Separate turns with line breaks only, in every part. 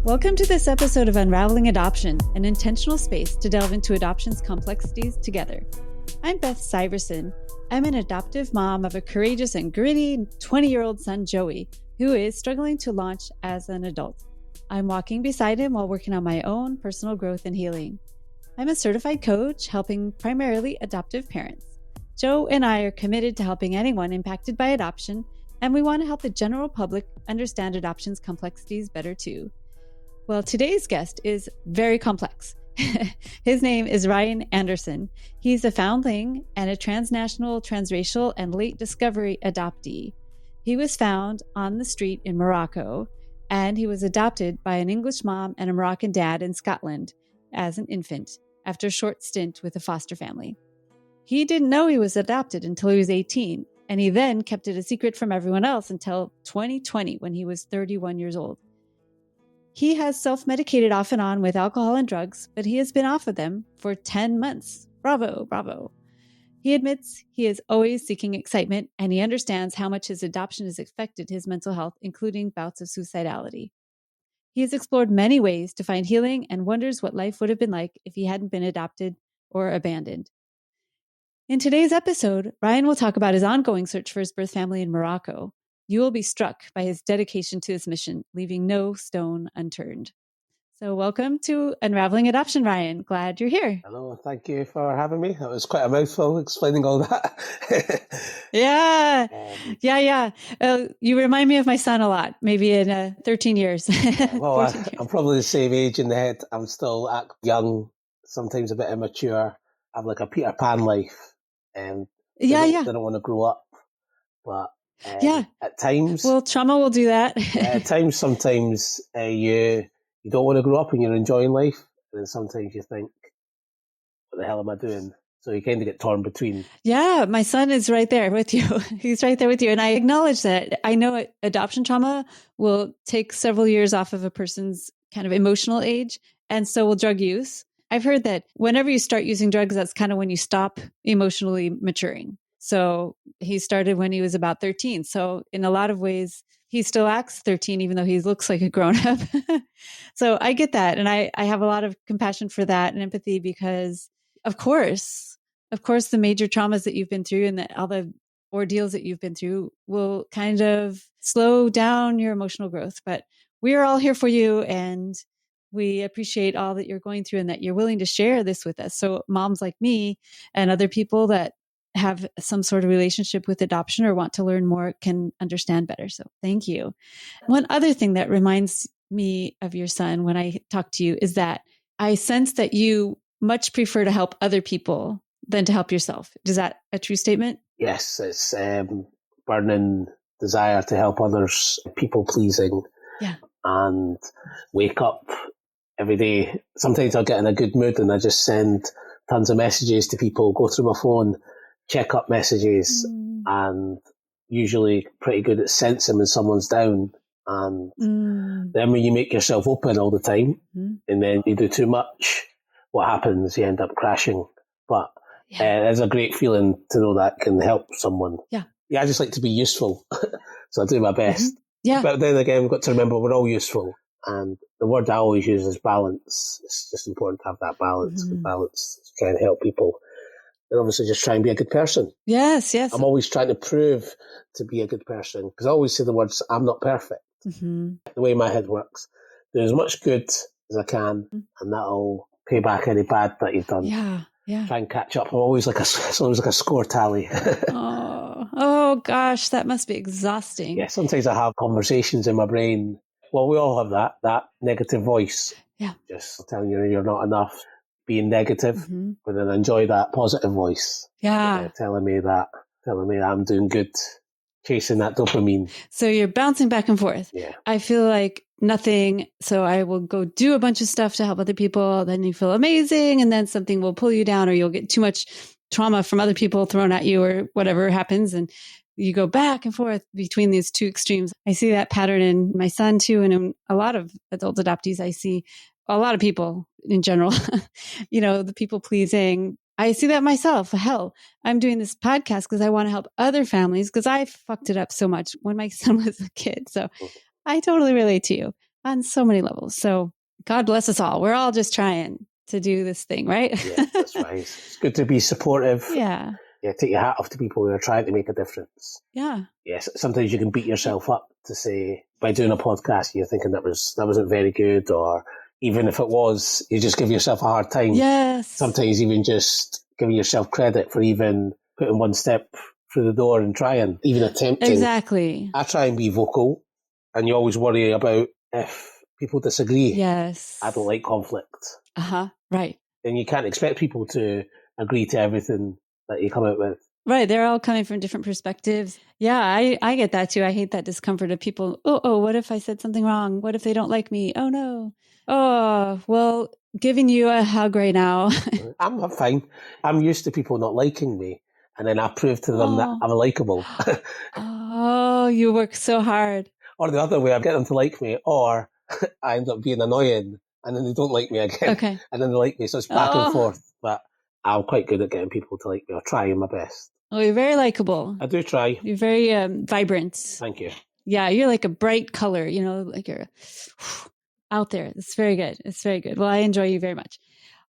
Welcome to this episode of Unraveling Adoption, an intentional space to delve into adoption's complexities together. I'm Beth Syverson. I'm an adoptive mom of a courageous and gritty 20-year-old son, Joey, who is struggling to launch as an adult. I'm walking beside him while working on my own personal growth and healing. I'm a certified coach helping primarily adoptive parents. Joe and I are committed to helping anyone impacted by adoption, and we want to help the general public understand adoption's complexities better too. Well, today's guest is very complex. His name is Ryan Anderson. He's a foundling and a transnational, transracial, and late discovery adoptee. He was found on the street in Morocco, and he was adopted by an English mom and a Moroccan dad in Scotland as an infant after a short stint with a foster family. He didn't know he was adopted until he was 18, and he then kept it a secret from everyone else until 2020 when he was 31 years old. He has self-medicated off and on with alcohol and drugs, but he has been off of them for 10 months. Bravo, bravo. He admits he is always seeking excitement, and he understands how much his adoption has affected his mental health, including bouts of suicidality. He has explored many ways to find healing and wonders what life would have been like if he hadn't been adopted or abandoned. In today's episode, Ryan will talk about his ongoing search for his birth family in Morocco. You will be struck by his dedication to this mission, leaving no stone unturned. So welcome to Unraveling Adoption, Ryan. Glad you're here.
Hello, thank you for having me. That was quite a mouthful explaining all that.
Yeah. You remind me of my son a lot, maybe in 13 years.
Well, I'm probably the same age in the head. I'm still young, sometimes a bit immature. I have like a Peter Pan life. They don't want to grow up, but at times,
well, trauma will do that.
At times, sometimes you don't want to grow up and you're enjoying life, and then sometimes you think, "What the hell am I doing?" So you kind of get torn between.
Yeah, my son is right there with you. He's right there with you, and I acknowledge that. I know adoption trauma will take several years off of a person's kind of emotional age, and so will drug use. I've heard that whenever you start using drugs, that's kind of when you stop emotionally maturing. So he started when he was about 13. So in a lot of ways, he still acts 13, even though he looks like a grown-up. So I get that. And I have a lot of compassion for that and empathy because, of course, the major traumas that you've been through and all the ordeals that you've been through will kind of slow down your emotional growth. But we are all here for you, and we appreciate all that you're going through and that you're willing to share this with us. So moms like me and other people that have some sort of relationship with adoption or want to learn more can understand better. So thank you. One other thing that reminds me of your son when I talk to you is that I sense that you much prefer to help other people than to help yourself. Is that a true statement?
Yes, it's burning desire to help others, people pleasing, and wake up every day. Sometimes I'll get in a good mood and I just send tons of messages to people, go through my phone, check up messages, and usually pretty good at sensing when someone's down. And then when you make yourself open all the time and then you do too much, what happens? You end up crashing. But it's a great feeling to know that can help someone. Yeah, I just like to be useful. So I do my best. But then again, we've got to remember we're all useful. And the word I always use is balance. It's just important to have that balance. Balance to try and help people. And obviously just try and be a good person.
Yes.
I'm always trying to prove to be a good person because I always say the words, I'm not perfect. The way my head works. Do as much good as I can and that'll pay back any bad that you've done. Yeah. Try and catch up. I'm always like a score tally.
Oh gosh, that must be exhausting.
Yeah, sometimes I have conversations in my brain. Well, we all have that negative voice. Yeah. Just telling you you're not enough. Being negative, but then enjoy that positive voice. Yeah. Telling me that I'm doing good, chasing that dopamine.
So you're bouncing back and forth.
Yeah.
I feel like nothing. So I will go do a bunch of stuff to help other people. Then you feel amazing. And then something will pull you down or you'll get too much trauma from other people thrown at you or whatever happens. And you go back and forth between these two extremes. I see that pattern in my son too. And in a lot of adult adoptees, I see a lot of people in general, the people pleasing. I see that myself. Hell, I'm doing this podcast because I want to help other families because I fucked it up so much when my son was a kid. So I totally relate to you. on so many levels. So God bless us all. We're all just trying to do this thing, right?
Yeah, that's right. It's good to be supportive.
Yeah.
Yeah, take your hat off to people who are trying to make a difference.
Yeah.
Yes, sometimes you can beat yourself up to say, by doing a podcast, you're thinking that wasn't very good, or even if it was, you just give yourself a hard time.
Yes.
Sometimes even just giving yourself credit for even putting one step through the door and trying, even attempting.
Exactly.
I try and be vocal, and you always worry about if people disagree.
Yes.
I don't like conflict.
Right.
And you can't expect people to agree to everything that you come out with.
Right. They're all coming from different perspectives. Yeah, I get that too. I hate that discomfort of people. Oh, what if I said something wrong? What if they don't like me? Oh, no. Oh, well, giving you a hug right now.
I'm fine. I'm used to people not liking me. And then I prove to them that I'm likable.
Oh, you work so hard.
Or the other way, I get them to like me, or I end up being annoying, and then they don't like me again.
Okay.
And then they like me. So it's back and forth. But I'm quite good at getting people to like me, or trying my best.
Oh, you're very likable.
I do try.
You're very vibrant.
Thank you.
Yeah, you're like a bright color, like you're out there. It's very good. It's very good. Well, I enjoy you very much.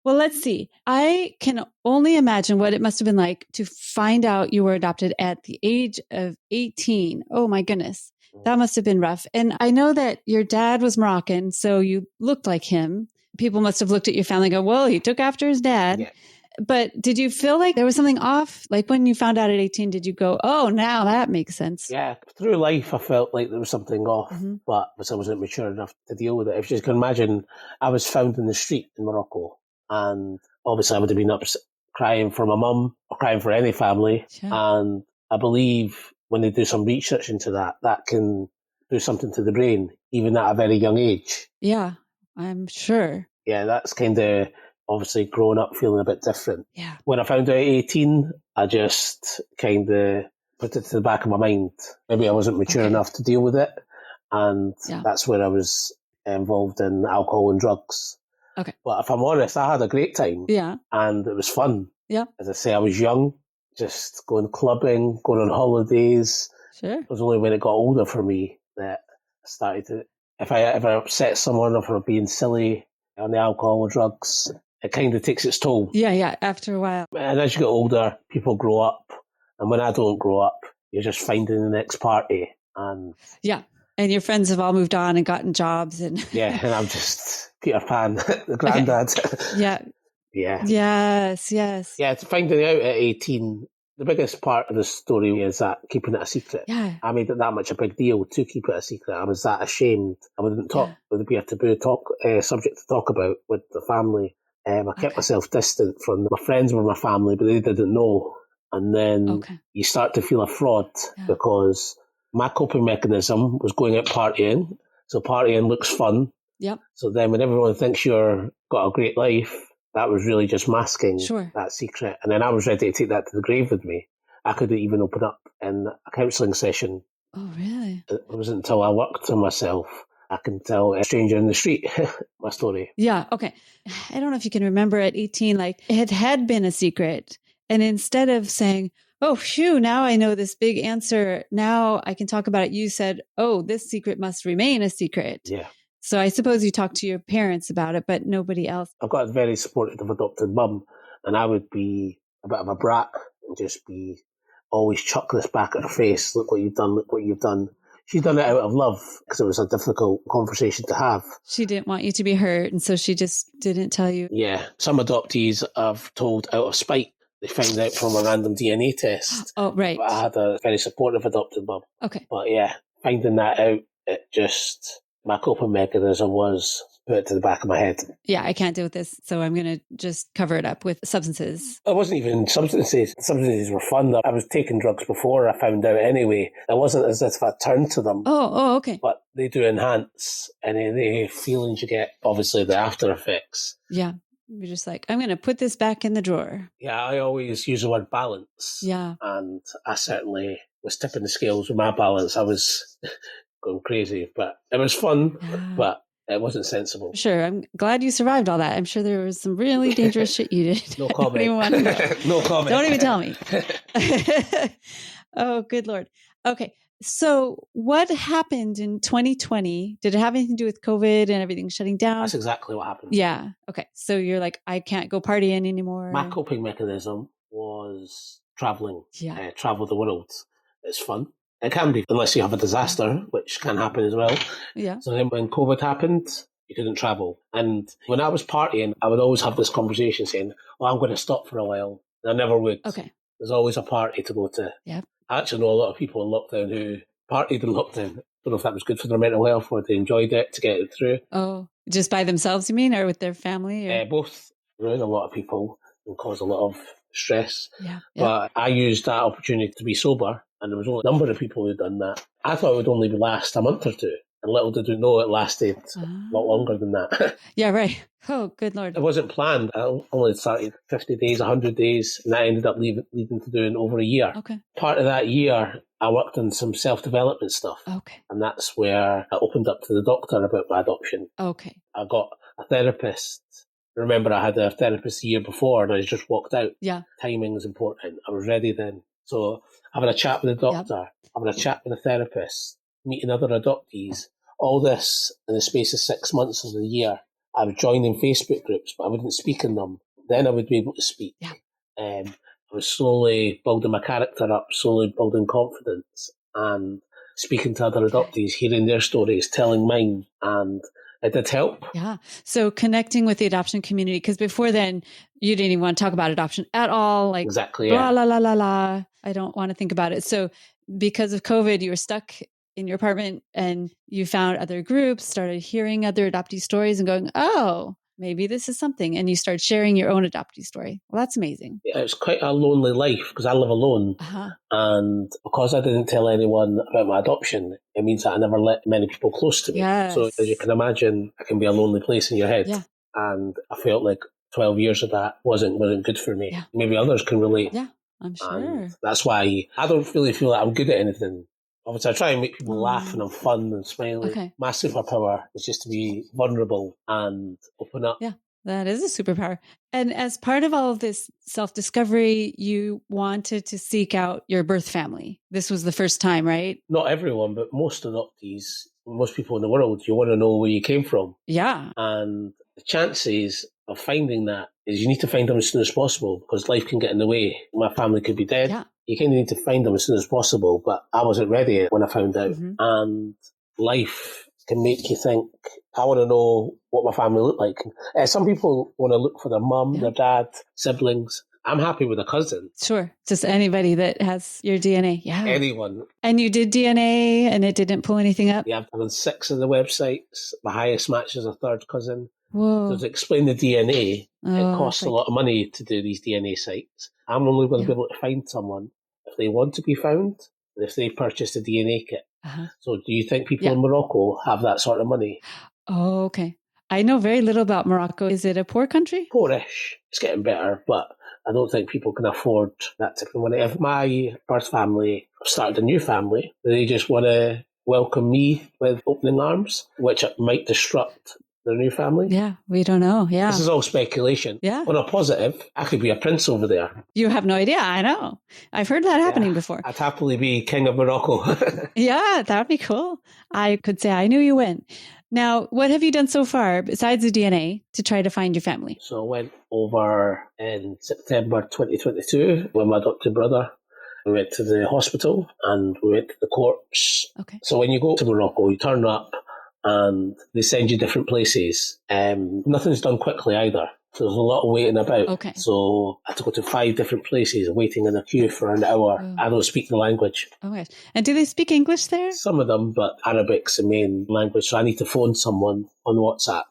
Well, let's see. I can only imagine what it must have been like to find out you were adopted at the age of 18. Oh, my goodness. That must have been rough. And I know that your dad was Moroccan, so you looked like him. People must have looked at your family and go, well, he took after his dad.
Yeah.
But did you feel like there was something off? Like when you found out at 18, did you go, oh, now that makes sense?
Yeah. Through life, I felt like there was something off, but I wasn't mature enough to deal with it. If you can imagine, I was found in the street in Morocco. And obviously I would have been crying for my mum or crying for any family. Sure. And I believe when they do some research into that can do something to the brain, even at a very young age.
Yeah, I'm sure.
Yeah, that's kind of obviously growing up feeling a bit different.
Yeah.
When I found out at 18, I just kind of put it to the back of my mind. Maybe I wasn't mature enough to deal with it. And that's where I was involved in alcohol and drugs.
Okay.
But if I'm honest, I had a great time.
Yeah.
And it was fun.
Yeah.
As I say, I was young, just going clubbing, going on holidays.
Sure.
It was only when it got older for me that I started to, if I ever upset someone or for being silly on the alcohol or drugs, it kind of takes its toll.
Yeah, after a while.
And as you get older, people grow up. And when I don't grow up, you're just finding the next party. And
yeah. And your friends have all moved on and gotten jobs. And
yeah, and I'm just Peter Pan, the granddad.
Okay. Yeah.
Yeah.
Yes.
Yeah, finding out at 18, the biggest part of the story is that keeping it a secret.
Yeah.
I made it that much a big deal to keep it a secret. I was that ashamed. I wouldn't talk. It would be a taboo subject to talk about with the family. I kept myself distant from my friends were my family, but they didn't know. And then you start to feel a fraud because my coping mechanism was going out partying. So partying looks fun.
Yep.
So then when everyone thinks you're got a great life, that was really just masking that secret. And then I was ready to take that to the grave with me. I could even open up in a counselling session.
Oh, really?
It wasn't until I worked on myself I can tell a stranger in the street my story.
Yeah, okay. I don't know if you can remember at 18, like it had been a secret. And instead of saying, oh, phew, now I know this big answer, now I can talk about it, you said, oh, this secret must remain a secret.
Yeah.
So I suppose you talked to your parents about it, but nobody else.
I've got a very supportive adopted mum, and I would be a bit of a brat and just be always chuck this back at her face. Look what you've done. Look what you've done. She's done it out of love because it was a difficult conversation to have. She
didn't want you to be hurt, and so she just didn't tell you.
Yeah. Some adoptees I've told out of spite. They found out from a random DNA test.
Oh, right.
But I had a very supportive adopted mum.
Okay.
But yeah, finding that out, my coping mechanism was put it to the back of my head.
Yeah, I can't deal with this, so I'm going to just cover it up with substances.
It wasn't even substances. Substances were fun. I was taking drugs before I found out anyway. It wasn't as if I turned to them.
Oh, okay.
But they do enhance any of the feelings you get, obviously the after effects.
Yeah. You're just like, I'm going to put this back in the drawer.
Yeah, I always use the word balance.
Yeah.
And I certainly was tipping the scales with my balance. I was going crazy, but it was fun, but it wasn't sensible.
Sure. I'm glad you survived all that. I'm sure there was some really dangerous shit you did.
No comment.
No comment. Don't even tell me. Oh, good Lord. Okay. So what happened in 2020? Did it have anything to do with COVID and everything shutting down?
That's exactly what happened.
Yeah. Okay. So you're like, I can't go partying anymore.
My coping mechanism was traveling.
Yeah.
Travel the world. It's fun. It can be, unless you have a disaster, which can happen as well.
Yeah.
So then when COVID happened, you couldn't travel. And when I was partying, I would always have this conversation saying, oh, I'm going to stop for a while. And I never would.
Okay.
There's always a party to go to.
Yeah.
I actually know a lot of people in lockdown who partied in lockdown. I don't know if that was good for their mental health or they enjoyed it to get it through.
Oh, just by themselves, you mean, or with their family? Or?
Both. Ruin a lot of people and cause a lot of stress.
Yeah.
But I used that opportunity to be sober, and there was only a number of people who'd done that. I thought it would only last a month or two, and little did we know it lasted a lot longer than that.
Yeah, right. Oh, good Lord.
It wasn't planned. I only started 50 days, 100 days, and that ended up leading to doing over a year.
Okay. Part
of that year, I worked on some self-development stuff.
Okay.
And that's where I opened up to the doctor about my adoption.
Okay.
I got a therapist. Remember, I had a therapist the year before and I just walked out.
Yeah.
Timing is important. I was ready then. So having a chat with the doctor, having a chat with a therapist, meeting other adoptees, all this in the space of 6 months of the year. I was joining Facebook groups, but I wouldn't speak in them. Then I would be able to speak.
Yeah.
I was slowly building my character up, slowly building confidence and speaking to other adoptees, hearing their stories, telling mine, and it did help.
Yeah. So connecting with the adoption community, because before then you didn't even want to talk about adoption at all. Like,
exactly.
Yeah. La, la, la, la. I don't want to think about it. So because of COVID, you were stuck in your apartment and you found other groups, started hearing other adoptee stories and going, oh, maybe this is something. And you start sharing your own adoptee story. Well, that's amazing.
Yeah, it's quite a lonely life because I live alone. And because I didn't tell anyone about my adoption, it means that I never let many people close to me.
Yes.
So as you can imagine, it can be a lonely place in your head.
Yeah.
And I felt like 12 years of that wasn't good for me. Yeah. Maybe others can relate.
Yeah, I'm sure.
And that's why I don't really feel like I'm good at anything. Obviously, I try and make people laugh and have fun and smile.
Okay.
My superpower is just to be vulnerable and open up.
Yeah, that is a superpower. And as part of all of this self-discovery, you wanted to seek out your birth family. This was the first time, right?
Not everyone, but most adoptees, most people in the world, you want to know where you came from.
Yeah.
And the chances of finding that is you need to find them as soon as possible because life can get in the way. My family could be dead.
Yeah.
You kind of need to find them as soon as possible, but I wasn't ready when I found out. Mm-hmm. And life can make you think, I want to know what my family looked like. Some people want to look for their mum, their dad, siblings. I'm happy with a cousin.
Sure. Just anybody that has your DNA. Yeah.
Anyone.
And you did DNA and it didn't pull anything up?
Yeah, I've done 6 of the websites. My highest match is a third cousin.
Whoa.
So to explain the DNA, it costs a lot of money to do these DNA sites. I'm only going to be able to find someone if they want to be found and if they purchased a DNA kit. So do you think people in Morocco have that sort of money?
Oh, okay. I know very little about Morocco. Is it a poor country?
Poorish. It's getting better, but I don't think people can afford that type of money. If my birth family started a new family, they just want to welcome me with opening arms, which might disrupt their new family.
Yeah, we don't know. Yeah.
This is all speculation.
Yeah.
On a positive, I could be a prince over there.
You have no idea. I know. I've heard that happening before.
I'd happily be king of Morocco.
Yeah, that would be cool. I could say I knew you win. Now, what have you done so far besides the DNA to try to find your family?
So I went over in September 2022 with my adopted brother. We went to the hospital and we went to the courts.
Okay.
So when you go to Morocco, you turn up and they send you different places. Nothing's done quickly either. So there's a lot of waiting about.
Okay.
So I had to go to 5 different places, waiting in a queue for an hour. Oh. I don't speak the language.
Oh, yes. And do they speak English there?
Some of them, but Arabic's the main language. So I need to phone someone on WhatsApp,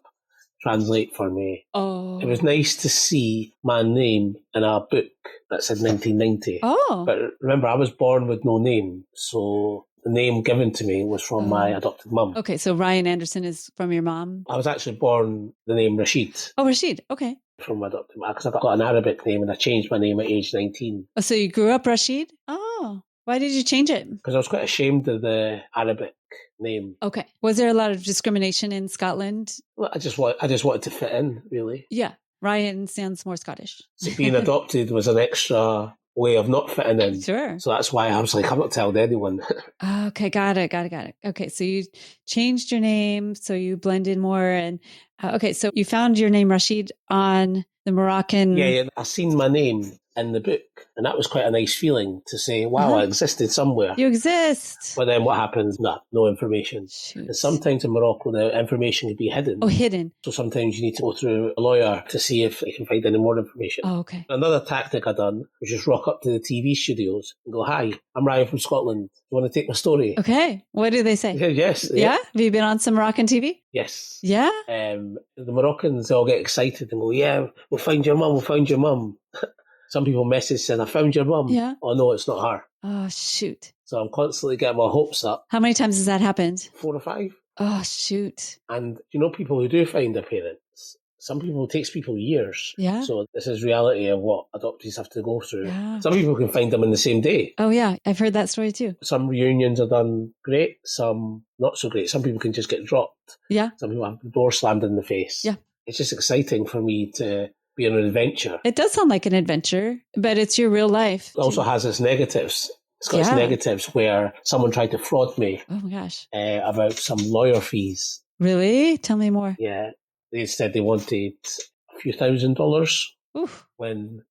translate for me.
Oh.
It was nice to see my name in a book that said 1990.
Oh.
But remember, I was born with no name. So the name given to me was from my adopted mum.
Okay, so Ryan Anderson is from your mom?
I was actually born the name Rashid.
Oh, Rashid. Okay.
From my adopted mum, because I got an Arabic name and I changed my name at age 19.
Oh, so you grew up Rashid? Oh, why did you change it?
Because I was quite ashamed of the Arabic name.
Okay. Was there a lot of discrimination in Scotland?
Well, I just wanted to fit in, really.
Yeah. Ryan sounds more Scottish.
So being adopted was an extra way of not fitting in.
Sure.
So that's why I was like, I'm not telling anyone.
Okay, got it. Okay, so you changed your name so you blend in more. And okay, so you found your name Rashid on the Moroccan.
Yeah, I seen my name in the book, and that was quite a nice feeling to say, wow, I existed somewhere.
You exist.
But then what happens? No information.
Shoot.
And sometimes in Morocco, the information can be hidden.
Oh, hidden.
So sometimes you need to go through a lawyer to see if they can find any more information.
Oh, okay.
Another tactic I done was just rock up to the TV studios and go, hi, I'm Ryan from Scotland. Do you want to take my story?
Okay. What do they say?
Yes.
Yeah? Have you been on some Moroccan TV?
Yes.
Yeah?
The Moroccans all get excited and go, yeah, we'll find your mum. Some people message saying, I found your mum.
Yeah.
Oh, no, it's not her.
Oh, shoot.
So I'm constantly getting my hopes up.
How many times has that happened?
4 or 5.
Oh, shoot.
And people who do find their parents, some people, it takes people years.
Yeah.
So this is reality of what adoptees have to go through.
Yeah.
Some people can find them in the same day.
Oh, yeah. I've heard that story too.
Some reunions are done great, some not so great. Some people can just get dropped.
Yeah.
Some people have the door slammed in the face.
Yeah.
It's just exciting for me to be on an adventure.
It does sound like an adventure, but it's your real life.
It also has its negatives. It's got its negatives where someone tried to fraud me.
Oh my gosh.
About some lawyer fees.
Really? Tell me more.
Yeah. They said they wanted a few $1,000
Oof.
when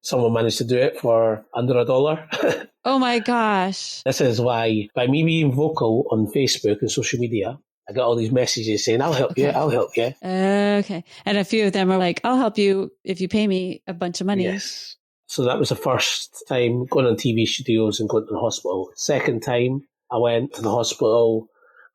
someone managed to do it for under $1.
Oh my gosh.
This is why, by me being vocal on Facebook and social media, I got all these messages saying, I'll help you.
Okay. And a few of them are like, I'll help you if you pay me a bunch of money.
Yes. So that was the first time going on TV studios and going to the hospital. Second time I went to the hospital,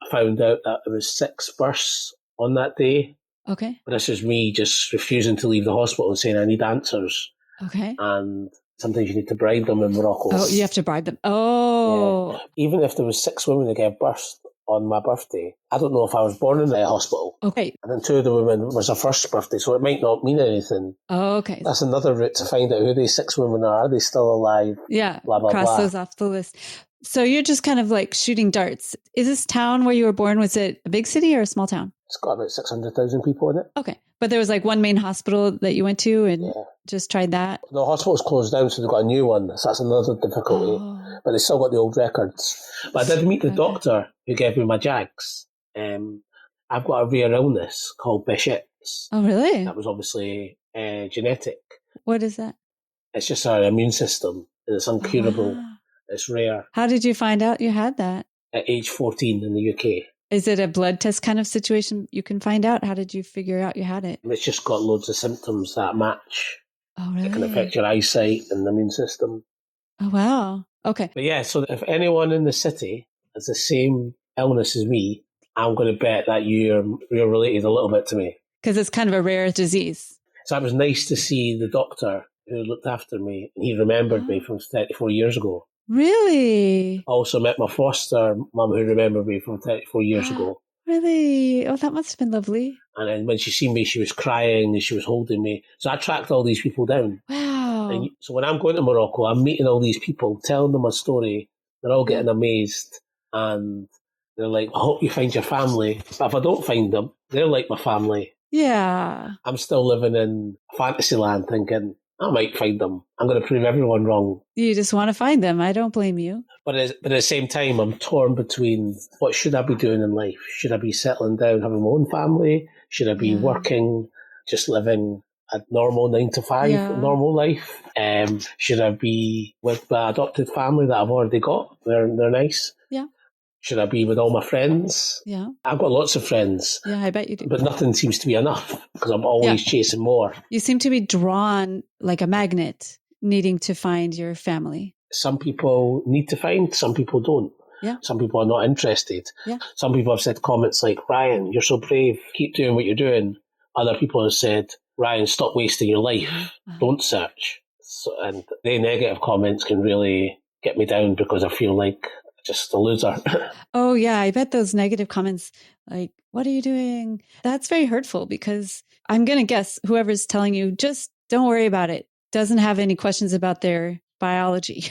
I found out that there was 6 births on that day.
Okay.
But this is me just refusing to leave the hospital and saying I need answers.
Okay.
And sometimes you need to bribe them in Morocco.
Oh, you have to bribe them. Oh.
Yeah. Even if there was 6 women that gave birth on my birthday, I don't know if I was born in a hospital.
Okay.
And then 2 of the women was their first birthday, so it might not mean anything.
Oh, okay.
That's another route to find out who these 6 women are. Are they still alive?
Yeah.
Blah, blah,
Cross
blah.
those off the list. So you're just kind of like shooting darts. Is this town where you were born, was it a big city or a small town?
It's got about 600,000 people in it.
Okay. But there was like one main hospital that you went to and just tried that?
The hospital's closed down, so they've got a new one. So that's another difficulty.
Oh.
But they still got the old records. But I did meet the doctor who gave me my JAGs. I've got a rare illness called Behçet's.
Oh, really?
That was obviously genetic.
What is that?
It's just our immune system, and it's uncurable.
Wow.
It's rare.
How did you find out you had that?
At age 14 in the UK.
Is it a blood test kind of situation you can find out? How did you figure out you had it?
It's just got loads of symptoms that match.
Oh, really?
It can affect your eyesight and the immune system.
Oh, wow. Okay.
But yeah, so if anyone in the city has the same illness as me, I'm going to bet that you're related a little bit to me.
Because it's kind of a rare disease.
So it was nice to see the doctor who looked after me, and he remembered me from 34 years ago.
Really?
Also met my foster mum who remembered me from 34 years ago.
Really? Oh, that must have been lovely.
And then when she seen me, she was crying and she was holding me. So I tracked all these people down.
Wow.
And so when I'm going to Morocco, I'm meeting all these people, telling them a story. They're all getting amazed. And they're like, I hope you find your family. But if I don't find them, they're like my family.
Yeah.
I'm still living in fantasy land thinking, I might find them. I'm going to prove everyone wrong.
You just want to find them. I don't blame you.
But at the same time, I'm torn between what should I be doing in life? Should I be settling down, having my own family? Should I be working, just living a normal 9-to-5 normal life? Should I be with my adopted family that I've already got? They're nice.
Yeah.
Should I be with all my friends?
Yeah.
I've got lots of friends.
Yeah, I bet you do.
But nothing seems to be enough because I'm always chasing more.
You seem to be drawn like a magnet, needing to find your family.
Some people need to find, some people don't.
Yeah.
Some people are not interested.
Yeah.
Some people have said comments like, Ryan, you're so brave. Keep doing what you're doing. Other people have said, Ryan, stop wasting your life. Don't search. So, and the negative comments can really get me down because I feel like just a loser.
Oh, yeah. I bet those negative comments like, what are you doing? That's very hurtful because I'm going to guess whoever's telling you, just don't worry about it, doesn't have any questions about their biology.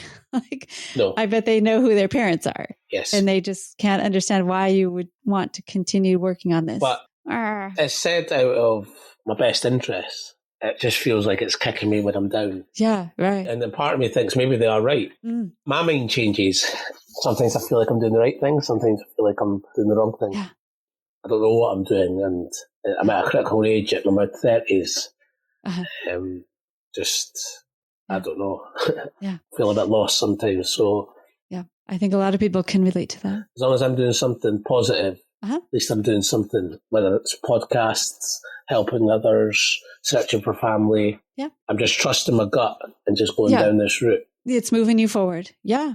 No.
I bet they know who their parents are.
Yes.
And they just can't understand why you would want to continue working on this.
But it's said out of my best interests. it just feels like it's kicking me when I'm down.
Yeah, right.
And then part of me thinks maybe they are right. My mind changes. Sometimes I feel like I'm doing the right thing. Sometimes I feel like I'm doing the wrong thing.
Yeah.
I don't know what I'm doing, and I'm at a critical age at my mid-30s. I don't know.
Yeah.
Feel a bit lost sometimes. So
yeah, I think a lot of people can relate to that.
As long as I'm doing something positive, at least I'm doing something, whether it's podcasts, helping others, searching for family.
Yeah.
I'm just trusting my gut and just going down this route.
It's moving you forward. Yeah.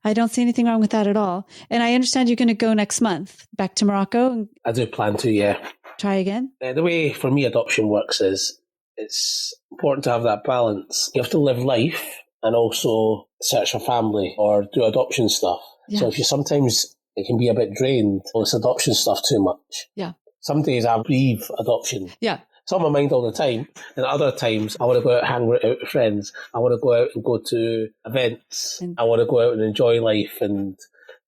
I don't see anything wrong with that at all. And I understand you're going to go next month back to Morocco.
I do plan to, yeah.
Try again?
The way for me adoption works is it's important to have that balance. You have to live life and also search for family or do adoption stuff. Yeah. So if you sometimes, it can be a bit drained, this adoption stuff too much.
Yeah.
Some days I breathe adoption.
Yeah.
It's on my mind all the time. And other times I want to go out and hang out with friends. I want to go out and go to events. I want to go out and enjoy life and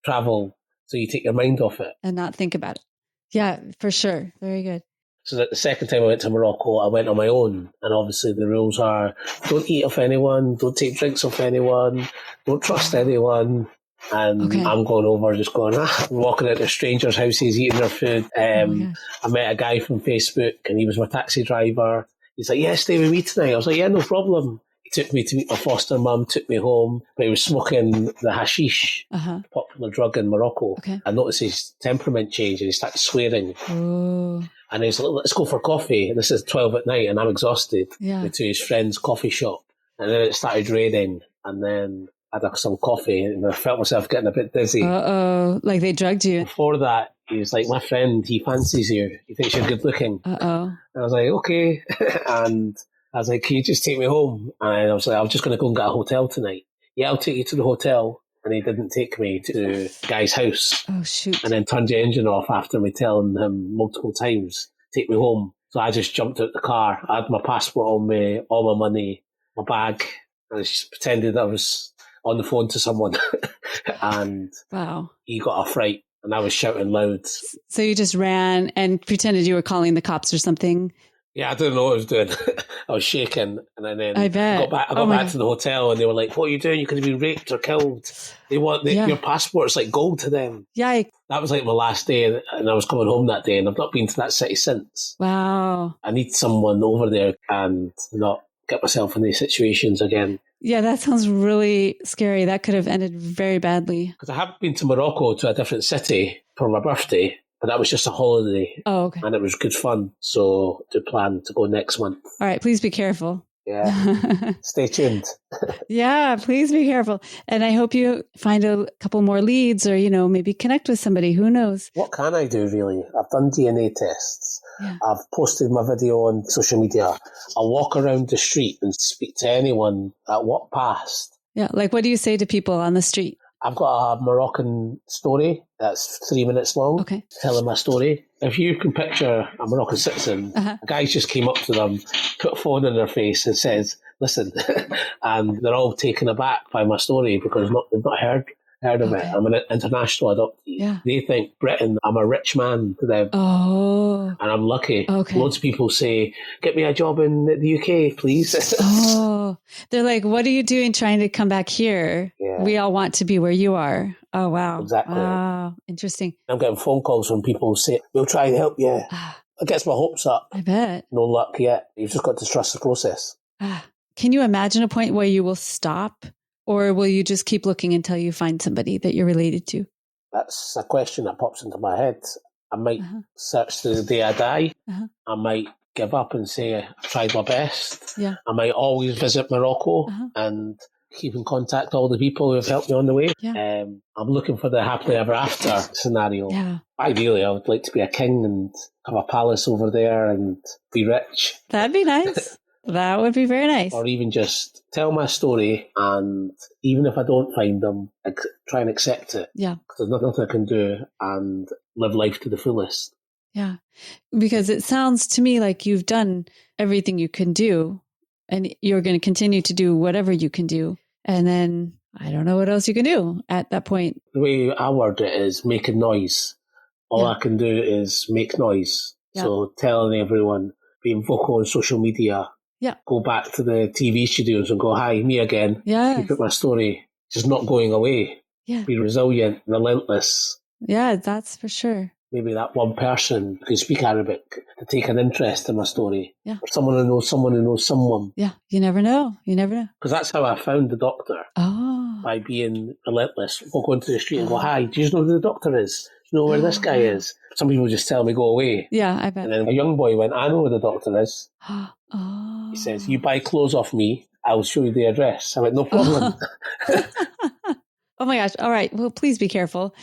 travel. So you take your mind off it.
And not think about it. Yeah, for sure. Very good.
So that the second time I went to Morocco, I went on my own. And obviously the rules are don't eat off anyone, don't take drinks off anyone, don't trust anyone. And I'm going over, just going, walking into strangers' houses, eating their food. I met a guy from Facebook and he was my taxi driver. He's like, yeah, stay with me tonight. I was like, yeah, no problem. He took me to meet my foster mum, took me home, but he was smoking the hashish, popular drug in Morocco. I noticed his temperament change and he started swearing. And he's like, let's go for coffee. And this is 12 at night and I'm exhausted. Went to his friend's coffee shop. And then it started raining. And then I had some coffee and I felt myself getting a bit dizzy.
Like they drugged you.
Before that, he was like, my friend, he fancies you. He thinks you're good looking. And I was like, okay. And I was like, can you just take me home? And I was like, I'm just going to go and get a hotel tonight. Yeah, I'll take you to the hotel. And he didn't take me to the guy's house.
Oh, shoot.
And then turned the engine off after me telling him multiple times, take me home. So I just jumped out the car. I had my passport on me, all my money, my bag. And I just pretended I was on the phone to someone. And he got a fright and I was shouting loud. So
you just ran and pretended you were calling the cops or something?
Yeah, I didn't know what I was doing. I was shaking. And then
I bet.
I got back to the hotel and they were like, what are you doing? You could have been raped or killed. They want your passport's like gold to them.
Yeah.
That was like my last day and I was coming home that day and I've not been to that city since.
Wow.
I need someone over there and not get myself in these situations again.
Yeah, that sounds really scary. That could have ended very badly.
Because I have been to Morocco, to a different city for my birthday, but that was just a holiday.
Oh, okay.
And it was good fun. So I plan to go next month.
All right, please be careful.
Yeah. Stay tuned.
Yeah, please be careful. And I hope you find a couple more leads or, maybe connect with somebody. Who knows?
What can I do, really? I've done DNA tests. Yeah. I've posted my video on social media. I walk around the street and speak to anyone that walk past.
Yeah, like what do you say to people on the street?
I've got a Moroccan story that's 3 minutes long, telling my story. If you can picture a Moroccan citizen, a guy just came up to them, put a phone in their face and says, listen, and they're all taken aback by my story because they've not heard of it. I'm an international adoptee. Yeah. They think Britain, I'm a rich man to them.
Oh.
And I'm lucky. Okay. Loads of people say, get me a job in the UK, please.
Oh. They're like, what are you doing trying to come back here? Yeah. We all want to be where you are. Oh, wow.
Exactly.
Wow. Interesting.
I'm getting phone calls from people saying, we'll try and help you. It gets my hopes up.
I bet.
No luck yet. You've just got to trust the process.
Can you imagine a point where you will stop? Or will you just keep looking until you find somebody that you're related to?
That's a question that pops into my head. I might search to the day I die. I might give up and say I tried my best. Yeah. I might always visit Morocco and keep in contact with all the people who have helped me on the way. Yeah. I'm looking for the happily ever after scenario. Yeah. Ideally, I would like to be a king and have a palace over there and be rich.
That'd be nice. That would be very nice.
Or even just tell my story and even if I don't find them, try and accept it. Yeah. Because there's nothing I can do and live life to the fullest.
Yeah. Because it sounds to me like you've done everything you can do and you're going to continue to do whatever you can do. And then I don't know what else you can do at that point.
The way I word it is making noise. All I can do is make noise. Yeah. So telling everyone, being vocal on social media, go back to the TV studios and go, hi, me again.
Yes.
Keep it my story. Just not going away.
Yeah.
Be resilient, relentless.
Yeah, that's for sure.
Maybe that one person who can speak Arabic to take an interest in my story.
Yeah.
Or someone who knows someone who knows someone.
Yeah, you never know. You never know.
Because that's how I found the doctor.
Oh.
By being relentless. We'll go into the street and go, hi, do you know who the doctor is? Do you know where this guy is? Some people just tell me, go away.
Yeah, I bet.
And then a young boy went, I know where the doctor is.
Oh.
He says, you buy clothes off me, I'll show you the address. I went, no problem.
Oh my gosh. All right. Well, please be careful.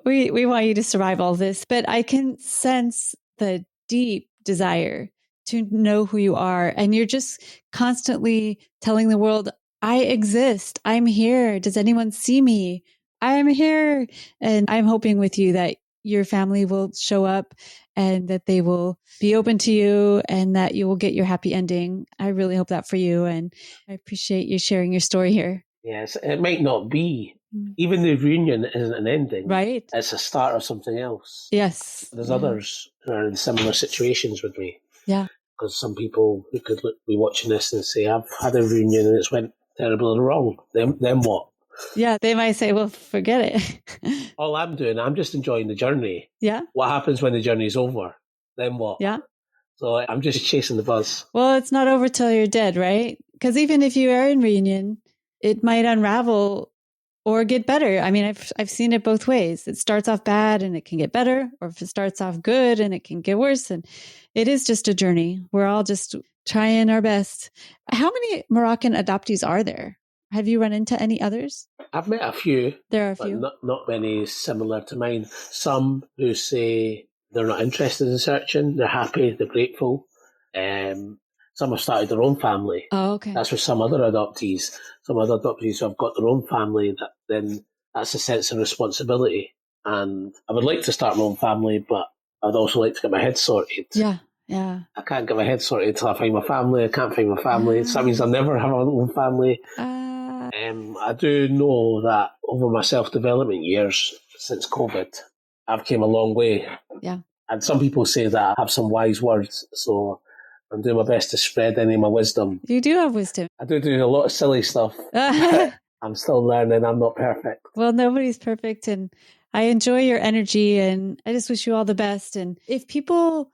We want you to survive all this, but I can sense the deep desire to know who you are. And you're just constantly telling the world, I exist. I'm here. Does anyone see me? I'm here. And I'm hoping with you that your family will show up and that they will be open to you and that you will get your happy ending. I really hope that for you. And I appreciate you sharing your story here.
Yes, it might not be. Even the reunion isn't an ending.
Right.
It's a start of something else.
Yes.
There's others who are in similar situations with me.
Yeah.
Because some people who could be watching this and say, I've had a reunion and it's went terribly wrong. Then what?
Yeah, they might say, well, forget it.
All I'm doing, I'm just enjoying the journey.
Yeah.
What happens when the journey's over? Then what?
Yeah.
So I'm just chasing the buzz.
Well, it's not over till you're dead, right? Because even if you are in reunion, it might unravel or get better. I mean, I've seen it both ways. It starts off bad and it can get better, or if it starts off good and it can get worse. And it is just a journey. We're all just trying our best. How many Moroccan adoptees are there? Have you run into any others?
I've met a few.
There are a few.
Not many similar to mine. Some who say they're not interested in searching. They're happy. They're grateful. Some have started their own family.
Oh, okay.
That's with some other adoptees. Some other adoptees who have got their own family, that's a sense of responsibility. And I would like to start my own family, but I'd also like to get my head sorted.
Yeah, yeah.
I can't get my head sorted until I find my family. I can't find my family. So that means I'll never have my own family. I do know that over my self-development years since COVID, I've came a long way.
Yeah. And
some people say that I have some wise words, so I'm doing my best to spread any of my wisdom.
You do have wisdom.
I do a lot of silly stuff. I'm still learning. I'm not perfect.
Well, nobody's perfect. And I enjoy your energy and I just wish you all the best. And if people,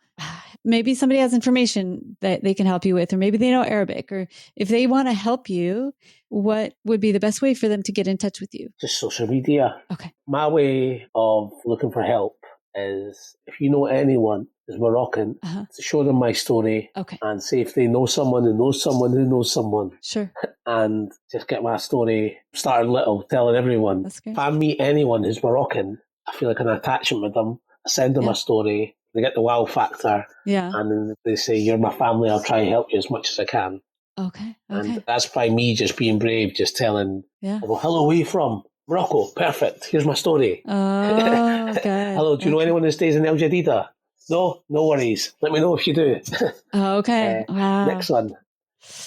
maybe somebody has information that they can help you with, or maybe they know Arabic, or if they want to help you, what would be the best way for them to get in touch with you?
Just social media.
Okay.
My way of looking for help is if you know anyone who's Moroccan, to show them my story and see if they know someone who knows someone who knows someone.
Sure.
And just get my story started little, telling everyone.
That's great.
If I meet anyone who's Moroccan, I feel like an attachment with them. I send them my story. They get the wow factor.
Yeah.
And then they say, you're my family. I'll try and help you as much as I can.
Okay.
And that's by me just being brave, just telling, hello, where are you from? Morocco. Perfect. Here's my story.
Oh, good.
Hello, do you know anyone who stays in El Jadida? No worries. Let me know if you do.
Okay. Wow.
Next one.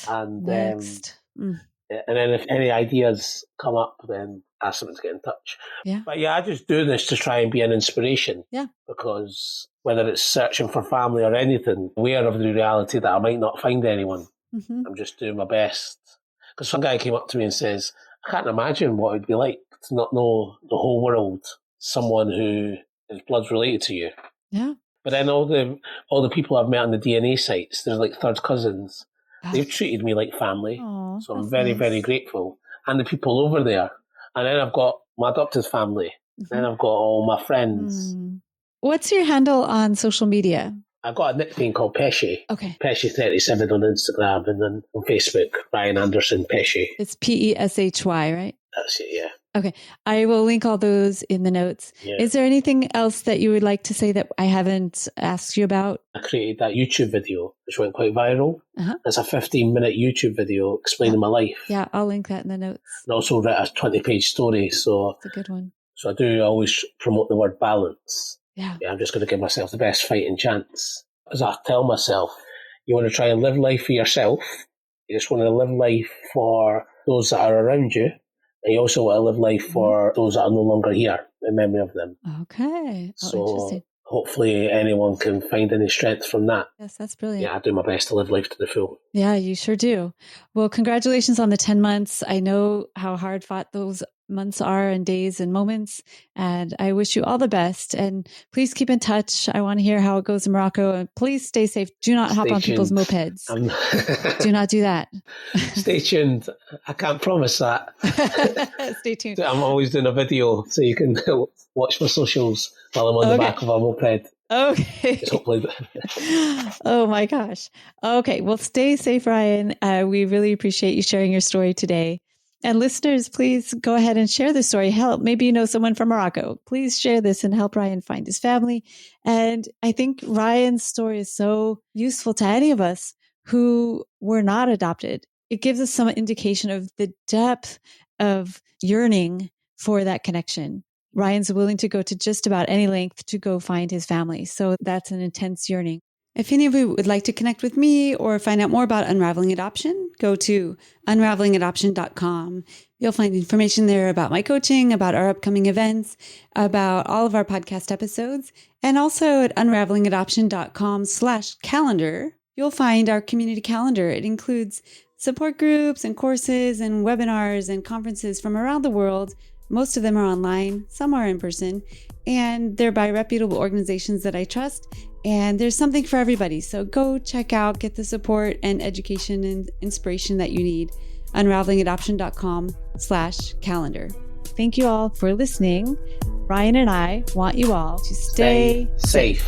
And
Next.
And then if any ideas come up, then ask them to get in touch.
Yeah.
But I just do this to try and be an inspiration.
Yeah.
Because whether it's searching for family or anything, aware of the reality that I might not find anyone. Mm-hmm. I'm just doing my best. Because some guy came up to me and says, I can't imagine what it'd be like to not know the whole world, someone who is blood related to you.
Yeah.
But then all the people I've met on the DNA sites, they're like third cousins. They've treated me like family.
Aww,
so I'm very, very grateful. And the people over there. And then I've got my adopted family. Mm-hmm. Then I've got all my friends.
What's your handle on social media?
I've got a nickname called Pesci.
Okay.
Pesci37 on Instagram, and then on Facebook, Ryan Anderson Pesci.
It's Peshy, right?
That's it, yeah.
Okay. I will link all those in the notes. Yeah. Is there anything else that you would like to say that I haven't asked you about?
I created that YouTube video, which went quite viral. It's a 15-minute YouTube video explaining my life.
Yeah, I'll link that in the notes.
And also wrote a 20-page story. So
it's a good one.
So I do always promote the word balance.
Yeah.
I'm just going to give myself the best fighting chance. As I tell myself, you want to try and live life for yourself. You just want to live life for those that are around you. And you also want to live life for those that are no longer here, in memory of them.
Okay.
So hopefully anyone can find any strength from that.
Yes, that's brilliant.
Yeah, I do my best to live life to the full.
Yeah, you sure do. Well, congratulations on the 10 months. I know how hard fought those months are and days and moments, and I wish you all the best. And please keep in touch. I want to hear how it goes in Morocco, and please stay safe. Do not hop on people's mopeds. Do not do that.
Stay tuned. I can't promise that.
Stay tuned.
I'm always doing a video, so you can watch my socials while I'm on the back of a moped.
Okay. Oh my gosh. Okay. Well, stay safe, Ryan. We really appreciate you sharing your story today. And listeners, please go ahead and share this story. Help. Maybe you know someone from Morocco. Please share this and help Ryan find his family. And I think Ryan's story is so useful to any of us who were not adopted. It gives us some indication of the depth of yearning for that connection. Ryan's willing to go to just about any length to go find his family. So that's an intense yearning. If any of you would like to connect with me or find out more about Unraveling Adoption, go to unravelingadoption.com. You'll find information there about my coaching, about our upcoming events, about all of our podcast episodes, and also at unravelingadoption.com/calendar. You'll find our community calendar. It includes support groups and courses and webinars and conferences from around the world. Most of them are online, some are in person, and they're by reputable organizations that I trust. And there's something for everybody. So go check out, get the support and education and inspiration that you need. unravelingadoption.com/calendar. Thank you all for listening. Ryan and I want you all to stay
safe.